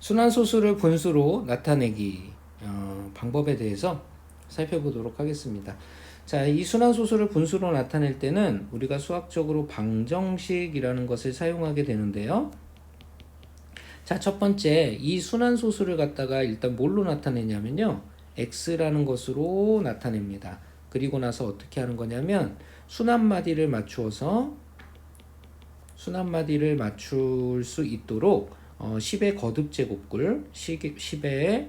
순환소수를 분수로 나타내기 방법에 대해서 살펴보도록 하겠습니다. 자, 이 순환소수를 분수로 나타낼 때는 우리가 수학적으로 방정식이라는 것을 사용하게 되는데요. 자, 첫 번째, 이 순환소수를 갖다가 일단 뭘로 나타내냐면요, x라는 것으로 나타냅니다. 그리고 나서 어떻게 하는 거냐면 순환마디를 맞출 수 있도록 10의 거듭제곱글 10의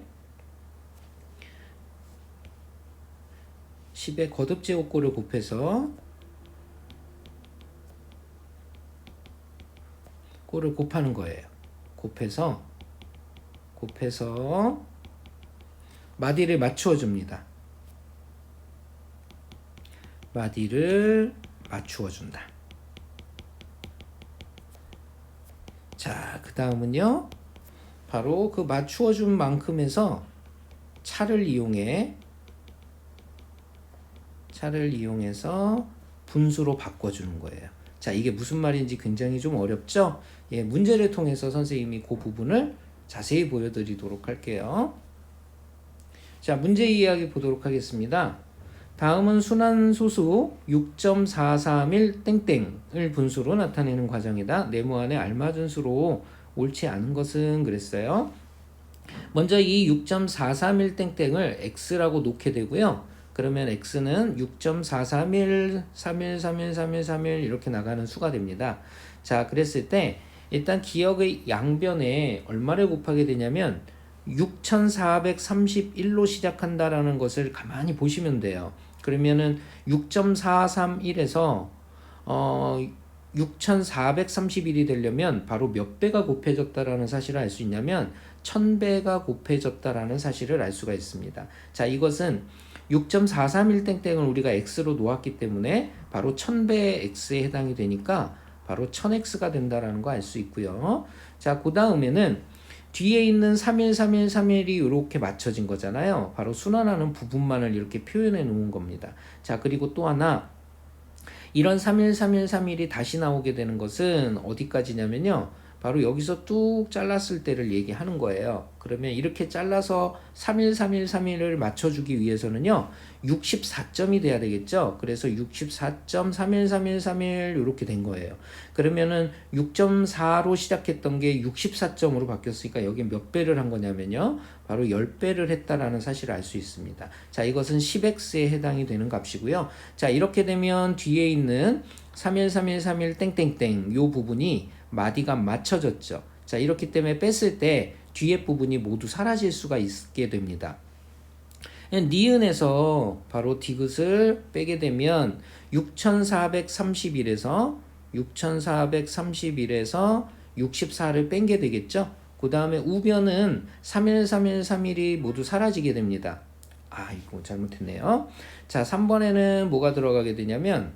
거듭제곱글을 곱해서 꼴을 곱하는 거예요. 곱해서 마디를 맞추어 줍니다. 마디를 맞추어 준다. 자, 그 다음은요, 바로 그 맞추어 준 만큼에서 차를 이용해서 분수로 바꿔주는 거예요. 자, 이게 무슨 말인지 굉장히 좀 어렵죠? 예, 문제를 통해서 선생님이 그 부분을 자세히 보여드리도록 할게요. 자, 문제 이야기 보도록 하겠습니다. 다음은 순환소수 6.431 땡땡을 분수로 나타내는 과정이다. 네모안에 알맞은 수로 옳지 않은 것은 그랬어요. 먼저 이 6.431 땡땡을 x라고 놓게 되고요. 그러면 x는 6.431, 31, 31, 31, 31 이렇게 나가는 수가 됩니다. 자, 그랬을 때 일단 기억의 양변에 얼마를 곱하게 되냐면 6431로 시작한다라는 것을 가만히 보시면 돼요. 그러면은 6.431에서 6431이 되려면 바로 몇 배가 곱해졌다라는 사실을 알 수 있냐면 1000배가 곱해졌다라는 사실을 알 수가 있습니다. 자, 이것은 6.431땡땡을 우리가 x로 놓았기 때문에 바로 1000배의 x에 해당이 되니까 바로 1000x가 된다라는 거 알 수 있고요. 자, 그 다음에는 뒤에 있는 313131이 이렇게 맞춰진 거잖아요. 바로 순환하는 부분만을 이렇게 표현해 놓은 겁니다. 자, 그리고 또 하나, 이런 313131이 다시 나오게 되는 것은 어디까지냐면요, 바로 여기서 뚝 잘랐을 때를 얘기하는 거예요. 그러면 이렇게 잘라서 313131을 맞춰주기 위해서는요 64점이 돼야 되겠죠. 그래서 64.31313 이렇게 된 거예요. 그러면은 6.4로 시작했던 게 64점으로 바뀌었으니까 여기 몇 배를 한 거냐면요 바로 10배를 했다라는 사실을 알 수 있습니다. 자, 이것은 10x에 해당이 되는 값이고요. 자, 이렇게 되면 뒤에 있는 313131 땡땡땡 요 부분이 마디가 맞춰졌죠. 자, 이렇기 때문에 뺐을 때 뒤에 부분이 모두 사라질 수가 있게 됩니다. 니은에서 바로 디귿을 빼게 되면 6431에서 64를 뺀 게 되겠죠. 그 다음에 우변은 313131이 모두 사라지게 됩니다. 아, 이거 잘못했네요. 자, 3번에는 뭐가 들어가게 되냐면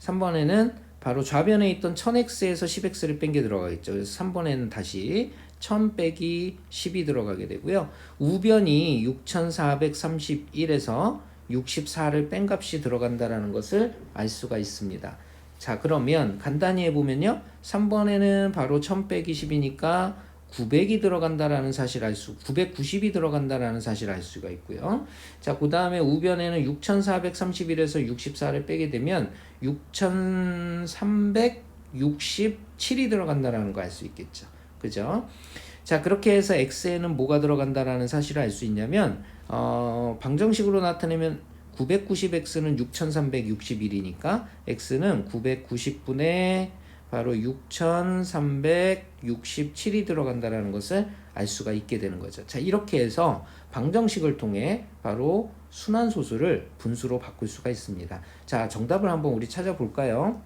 3번에는 바로 좌변에 있던 1000x에서 10x를 뺀 게 들어가겠죠. 그래서 3번에는 다시 1000 빼기 10이 들어가게 되고요. 우변이 6431에서 64를 뺀 값이 들어간다라는 것을 알 수가 있습니다. 자, 그러면 간단히 해보면요. 3번에는 바로 1000 빼기 10이니까 900이 들어간다라는 사실 990이 들어간다라는 사실을 알 수가 있고요. 자, 그 다음에 우변에는 6431에서 64를 빼게 되면 6367이 들어간다라는 거 알 수 있겠죠. 그죠? 자, 그렇게 해서 x에는 뭐가 들어간다라는 사실을 알 수 있냐면 방정식으로 나타내면 990x는 6361이니까 x는 990분의 바로 6367이 들어간다라는 것을 알 수가 있게 되는 거죠. 자, 이렇게 해서 방정식을 통해 바로 순환소수를 분수로 바꿀 수가 있습니다. 자, 정답을 한번 우리 찾아볼까요?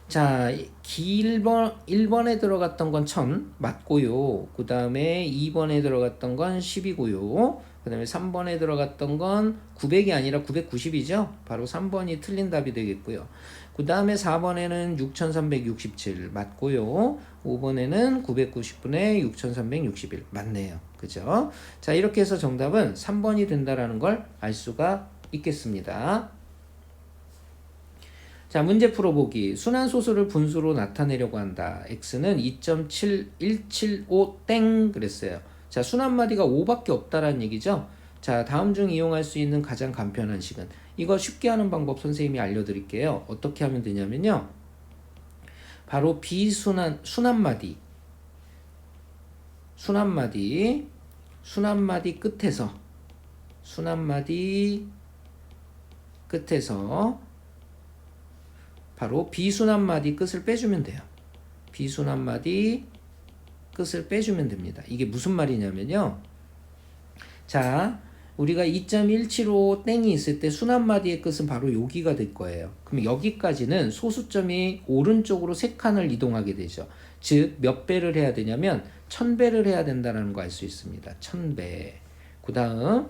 자, 1번에 들어갔던 건 1000 맞고요. 그 다음에 2번에 들어갔던 건 10이고요. 그 다음에 3번에 들어갔던 건 900이 아니라 990이죠. 바로 3번이 틀린 답이 되겠고요. 그 다음에 4번에는 6367 맞고요. 5번에는 990분의 6361 맞네요. 그죠? 자, 이렇게 해서 정답은 3번이 된다라는 걸 알 수가 있겠습니다. 자, 문제 풀어보기. 순환소수를 분수로 나타내려고 한다. x는 2.7175 땡 그랬어요. 자, 순환마디가 5밖에 없다라는 얘기죠. 자, 다음 중 이용할 수 있는 가장 간편한 식은, 이거 쉽게 하는 방법 선생님이 알려드릴게요. 어떻게 하면 되냐면요, 바로 순환마디 끝에서 바로 비순환마디 끝을 빼주면 돼요. 비순환마디 끝을 빼주면 됩니다. 이게 무슨 말이냐면요, 자, 우리가 2.175 땡이 있을 때 순환마디의 끝은 바로 여기가 될 거예요. 그럼 여기까지는 소수점이 오른쪽으로 3칸을 이동하게 되죠. 즉 몇 배를 해야 되냐면 1000배를 해야 된다는 거 알 수 있습니다. 1000배. 그 다음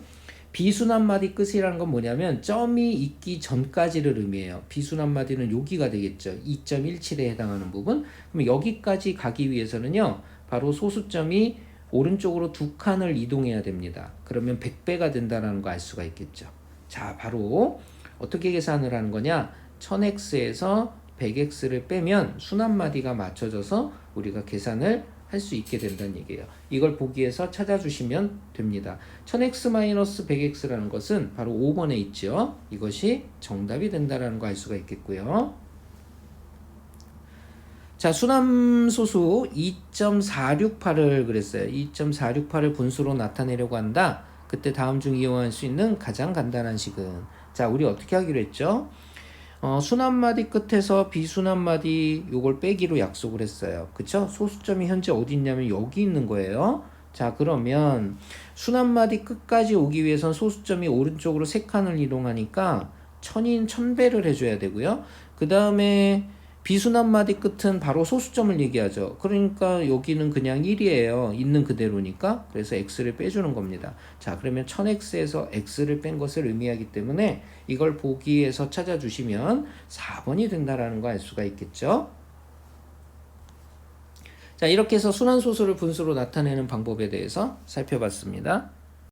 비순환마디 끝이라는 건 뭐냐면 점이 있기 전까지를 의미해요. 비순환마디는 여기가 되겠죠. 2.17에 해당하는 부분. 그럼 여기까지 가기 위해서는요, 바로 소수점이 오른쪽으로 2칸을 이동해야 됩니다. 그러면 100배가 된다는 거 알 수가 있겠죠. 자, 바로 어떻게 계산을 하는 거냐? 1000x에서 100x를 빼면 순환마디가 맞춰져서 우리가 계산을 할 수 있게 된다는 얘기예요. 이걸 보기에서 찾아주시면 됩니다. 1000x-100x라는 것은 바로 5번에 있죠. 이것이 정답이 된다는 거 알 수가 있겠고요. 자, 순환소수 2.468을 그랬어요. 2.468을 분수로 나타내려고 한다. 그때 다음 중 이용할 수 있는 가장 간단한 식은, 자, 우리 어떻게 하기로 했죠? 순환마디 끝에서 비순환마디 요걸 빼기로 약속을 했어요. 그쵸? 소수점이 현재 어디 있냐면 여기 있는 거예요. 자, 그러면 순환마디 끝까지 오기 위해선 소수점이 오른쪽으로 3칸을 이동하니까 1000인 1000배를 해줘야 되고요. 그 다음에 비순환마디 끝은 바로 소수점을 얘기하죠. 그러니까 여기는 그냥 1이에요. 있는 그대로니까. 그래서 x를 빼주는 겁니다. 자, 그러면 1000x에서 x를 뺀 것을 의미하기 때문에 이걸 보기에서 찾아주시면 4번이 된다라는 거 알 수가 있겠죠. 자, 이렇게 해서 순환소수를 분수로 나타내는 방법에 대해서 살펴봤습니다.